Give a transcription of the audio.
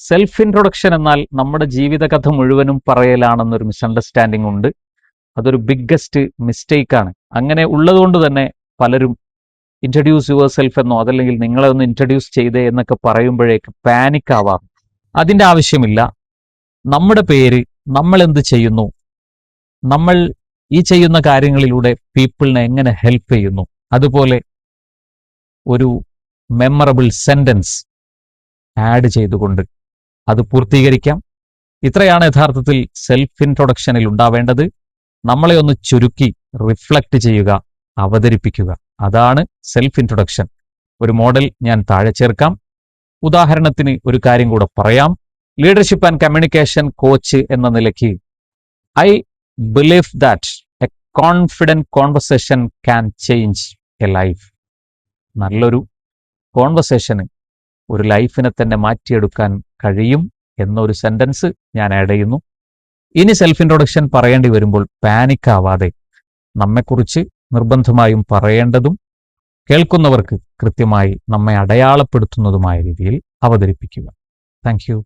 Self introduction എന്നാൽ നമ്മുടെ ജീവിതകഥ മുഴുവനും പറയലാണെന്നൊരു മിസ്അണ്ടർസ്റ്റാൻഡിംഗ് ഉണ്ട്. അതൊരു ബിഗ്ഗസ്റ്റ് മിസ്റ്റേക്കാണ്. അങ്ങനെ ഉള്ളതുകൊണ്ട് തന്നെ പലരും ഇൻട്രൊഡ്യൂസ് യുവർ സെൽഫ് എന്നോ അതല്ലെങ്കിൽ നിങ്ങളെ ഒന്ന് ഇൻട്രൊഡ്യൂസ് ചെയ്തേ എന്നൊക്കെ പറയുമ്പോഴേക്ക് പാനിക് ആവാം. അതിൻ്റെ ആവശ്യമില്ല. നമ്മുടെ പേര്, നമ്മൾ എന്ത് ചെയ്യുന്നു, നമ്മൾ ഈ ചെയ്യുന്ന കാര്യങ്ങളിലൂടെ പീപ്പിളിനെ എങ്ങനെ ഹെൽപ്പ് ചെയ്യുന്നു, അതുപോലെ ഒരു മെമ്മറബിൾ സെന്റൻസ് ആഡ് ചെയ്തുകൊണ്ട് അത് പൂർത്തീകരിക്കാം. ഇത്രയാണ് യഥാർത്ഥത്തിൽ സെൽഫ് ഇൻട്രൊഡക്ഷനിൽ ഉണ്ടാവേണ്ടത്. നമ്മളെ ഒന്ന് ചുരുക്കി റിഫ്ലക്റ്റ് ചെയ്യുക, അവതരിപ്പിക്കുക. അതാണ് സെൽഫ് ഇൻട്രൊഡക്ഷൻ. ഒരു മോഡൽ ഞാൻ താഴെ ചേർക്കാം. ഉദാഹരണത്തിന് ഒരു കാര്യം കൂടെ പറയാം. ലീഡർഷിപ്പ് ആൻഡ് കമ്മ്യൂണിക്കേഷൻ കോച്ച് എന്ന നിലയ്ക്ക് I believe that A confident conversation can change A life. നല്ലൊരു കോൺവെർസേഷന് ഒരു ലൈഫിനെ തന്നെ മാറ്റിയെടുക്കാൻ കഴിയും എന്നൊരു സെന്റൻസ് ഞാൻ ആഡ് ചെയ്യുന്നു. ഇനി സെൽഫ് ഇൻട്രൊഡക്ഷൻ പറയേണ്ടി വരുമ്പോൾ പാനിക് ആവാതെ നമ്മെക്കുറിച്ച് നിർബന്ധമായും പറയേണ്ടതും കേൾക്കുന്നവർക്ക് കൃത്യമായി നമ്മെ അടയാളപ്പെടുത്തുന്നതുമായ രീതിയിൽ അവതരിപ്പിക്കുക. Thank you.